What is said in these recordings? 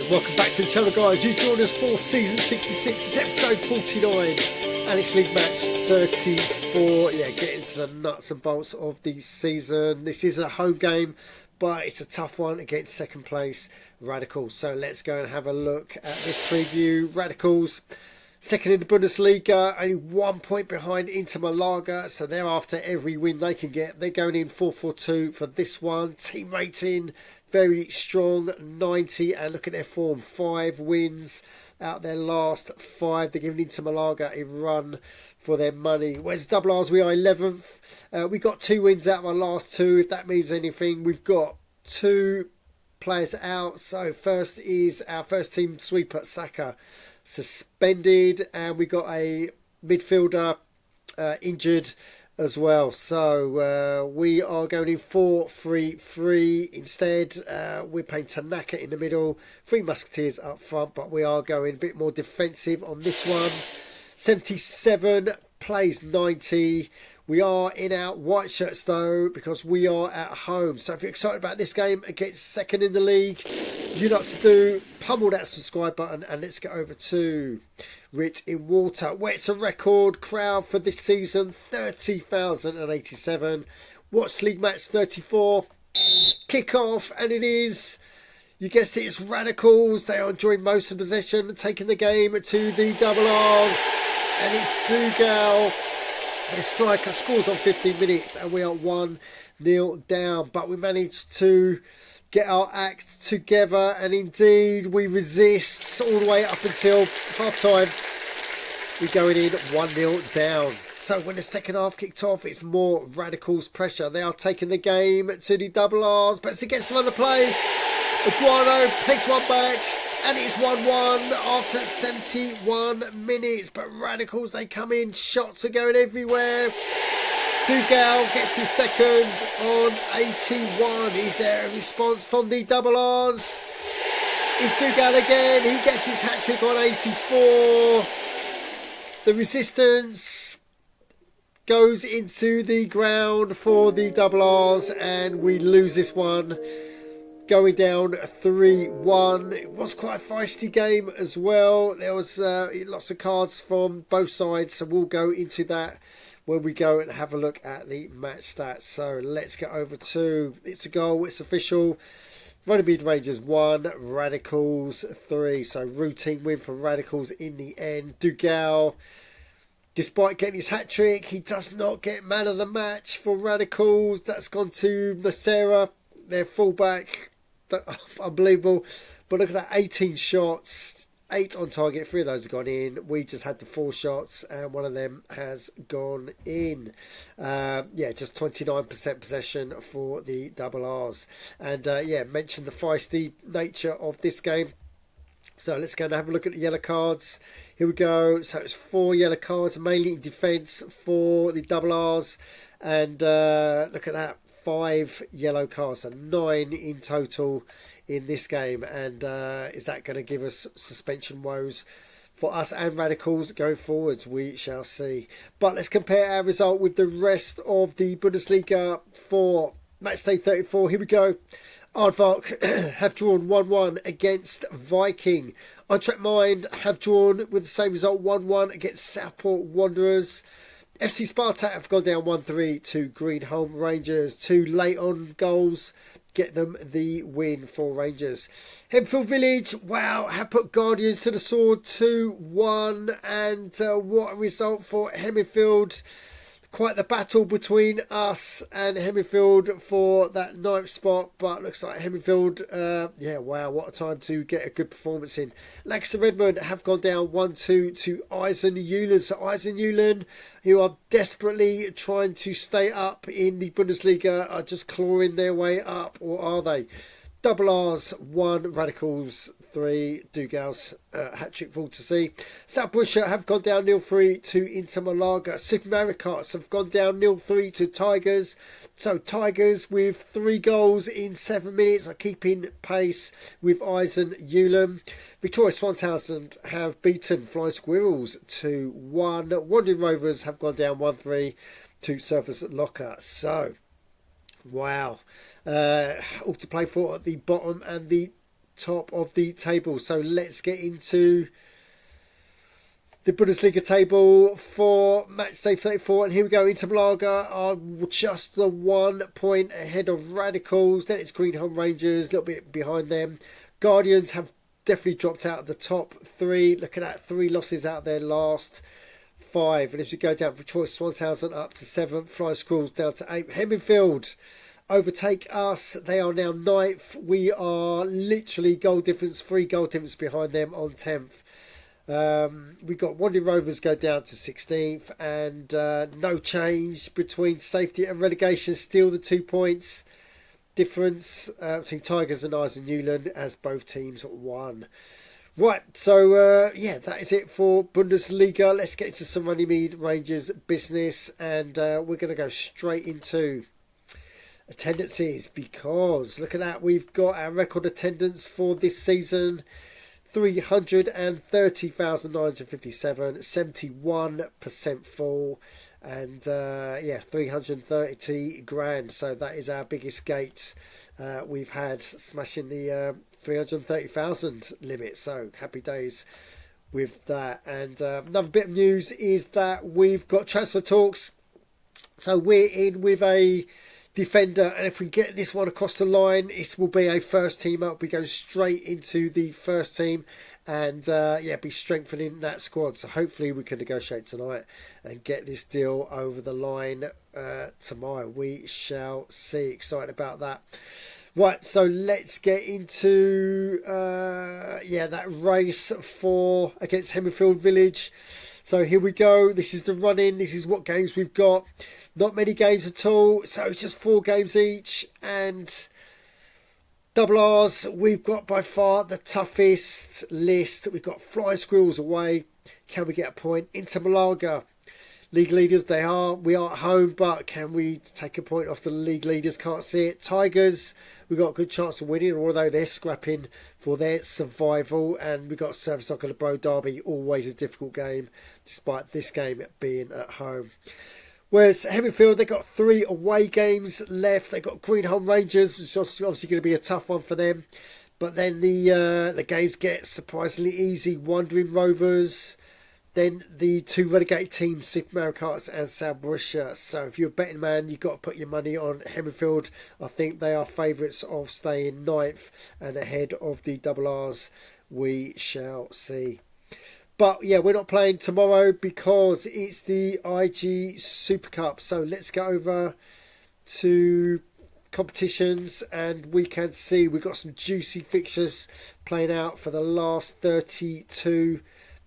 Welcome back to the channel, guys. You joined us for season 66. It's episode 49 and it's league match 34. Yeah, getting to the nuts and bolts of the season. This is a home game, but it's a tough one against second place Radicals. So let's go and have a look at this preview. Radicals second in the Bundesliga, only 1 point behind Inter Malaga. So thereafter, every win they can get, they're going in 4-4-2 for this one. Team rating very strong, 90, and look at their form, 5 wins out their last 5. They're giving Inter Malaga a run for their money. Whereas Double R's, we are 11th. We got 2 wins out of our last 2, if that means anything. We've got 2 players out. So first is our first team sweeper, Saka, suspended, and we got a midfielder injured as well. So we are going in 4-3-3 instead. We're playing Tanaka in the middle, 3 Musketeers up front, but we are going a bit more defensive on this one. 77 plays 90. We are in our white shirts though, because we are at home. So if you're excited about this game against second in the league, you know what to do. Pummel that subscribe button and let's get over to Writ in Water, where it's a record crowd for this season, 30,087. Watch league match 34. Kick off, and it is, you guessed it, it's Radicals. They are enjoying most of the possession, taking the game to the Double R's, and it's Dougal. The striker scores on 15 minutes and we are 1-0 down, but we managed to get our act together, and indeed we resist all the way up until half time. We're going in 1-0 down. So when the second half kicked off, it's more Radicals pressure. They are taking the game to the Double R's, but as it gets another play, Iguano pegs one back, and it's 1-1 after 71 minutes. But Radicals, they come in, shots are going everywhere. Dougal gets his second on 81. Is there a response from the Double R's? It's Dougal again. He gets his hat-trick on 84. The resistance goes into the ground for the Double R's, and we lose this one, going down 3-1. It was quite a feisty game as well. There was lots of cards from both sides, so we'll go into that when we go and have a look at the match stats. So let's get over to It's a Goal. It's official. Runnymede Rangers 1, Radicals 3. So routine win for Radicals in the end. Dougal, despite getting his hat-trick, he does not get man of the match for Radicals. That's gone to Nacera, their fullback. Unbelievable. But look at that, 18 shots, 8 on target, 3 of those have gone in. We just had the 4 shots and 1 of them has gone in. Yeah, just 29% possession for the Double R's. And yeah, mentioned the feisty nature of this game. So let's go and have a look at the yellow cards. Here we go. So it's 4 yellow cards, mainly in defence for the Double R's. And look at that, 5 yellow cards, so 9 in total in this game. And is that going to give us suspension woes for us and Radicals going forwards? We shall see. But let's compare our result with the rest of the Bundesliga for match day 34. Here we go. Aardvark have drawn 1-1 against Viking. Eintracht Mind have drawn with the same result, 1-1 against Southport Wanderers. FC Spartak have gone down 1-3 to Greenholm Rangers. 2 late on goals get them the win for Rangers. Hempfield Village, wow, have put Guardians to the sword, 2-1. And what a result for Hempfield. Quite the battle between us and Hempfield for that 9th spot, but looks like Hempfield, yeah, wow, what a time to get a good performance in. Lancaster Redmond have gone down 1-2 to Eisenhulen. So Eisenhulen, who are desperately trying to stay up in the Bundesliga, are just clawing their way up, or are they? Double R's 1, Radicals 3, Dougal's hat-trick full to see. South Busher have gone down 0-3 to Inter Malaga. Super Maricots have gone down 0-3 to Tigers. So Tigers with 3 goals in 7 minutes are keeping pace with Eisenhulen. Victoria Swanshausen have beaten Flying Squirrels 2-1. Wandering Rovers have gone down 1-3 to Surface Locker. So, wow. All to play for at the bottom and the top of the table. So let's get into the Bundesliga table for match day 34, and here we go. Inter Malaga are just the 1 point ahead of Radicals. Then it's Greenham Rangers, a little bit behind them. Guardians have definitely dropped out of the top 3. Looking at 3 losses out of their last 5. And as we go down for Choice, Swanshausen up to 7th, Flying Squirrels down to 8th. Hemingfield overtake us. They are now 9th. We are literally 3 goal difference behind them on 10th. We've got Wandering Rovers go down to 16th, and no change between safety and relegation. Still the 2 points difference between Tigers and Eyes and Newland, as both teams won. Right, so yeah, that is it for Bundesliga. Let's get into some Runnymede Rangers business, and we're going to go straight into attendances, because look at that, we've got our record attendance for this season: 330,957, 71% full, and yeah, 330 grand. So that is our biggest gate we've had, smashing the 330,000 limit. So happy days with that. And another bit of news is that we've got transfer talks. So we're in with a defender, and if we get this one across the line, it will be a first teamer. We go straight into the first team, and yeah, be strengthening that squad. So hopefully we can negotiate tonight and get this deal over the line tomorrow. We shall see. Excited about that. Right, so let's get into yeah, that race for against Hemingfield Village. So here we go. This is the run-in. This is what games we've got. Not many games at all. So it's just 4 games each. And double R's, we've got by far the toughest list. We've got Flying Squirrels away. Can we get a point? Inter Malaga, league leaders they are. We are at home, but can we take a point off the league leaders? Can't see it. Tigers, we've got a good chance of winning, although they're scrapping for their survival. And we've got Service Soccer Bro Derby, always a difficult game, despite this game being at home. Whereas Hemingfield, they've got 3 away games left. They've got Greenham Rangers, which is obviously going to be a tough one for them. But then the games get surprisingly easy. Wandering Rovers, then the 2 relegated teams, Super Maricards and South Borussia. So if you're a betting man, you've got to put your money on Hemingfield. I think they are favourites of staying 9th and ahead of the double R's. We shall see. But yeah, we're not playing tomorrow because it's the IG Super Cup. So let's go over to competitions, and we can see we've got some juicy fixtures playing out for the last 32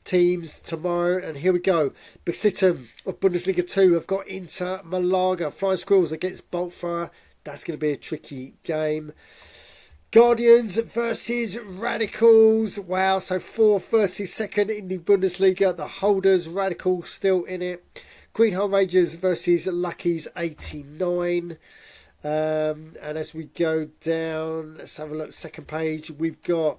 teams tomorrow. And here we go. Bexitten of Bundesliga 2 have got Inter Malaga. Flying Squirrels against Boltfire. That's going to be a tricky game. Guardians versus Radicals. Wow, so 4th versus 2nd in the Bundesliga. The holders, Radicals, still in it. Greenham Rangers versus Lucky's 89. And as we go down, let's have a look. Second page, we've got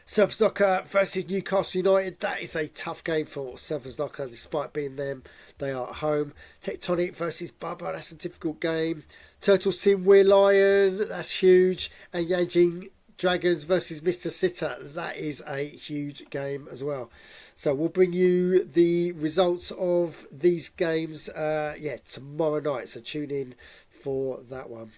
Surfers Docker versus Newcastle United. That is a tough game for Surfers Docker, despite being them. They are at home. Tectonic versus Bubba. That's a difficult game. Turtle Sinway Lion. That's huge. And Yanjing Dragons versus Mr. Sitter. That is a huge game as well. So we'll bring you the results of these games yeah, tomorrow night. So tune in for that one.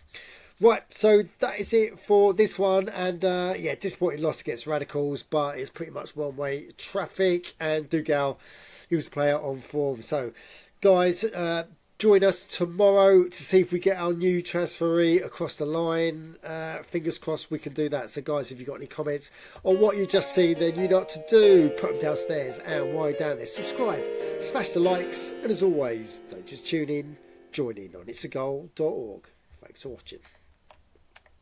Right, so that is it for this one. And yeah, disappointing loss against Radicals, but it's pretty much one-way traffic. And Dougal, he was the player on form. So guys, join us tomorrow to see if we get our new transferee across the line. Fingers crossed we can do that. So guys, if you've got any comments on what you just seen, then you know what to do. Put them downstairs, and while you're down there, subscribe, smash the likes, and as always, don't just tune in, join in on ITSAGOAL.org. Thanks for watching.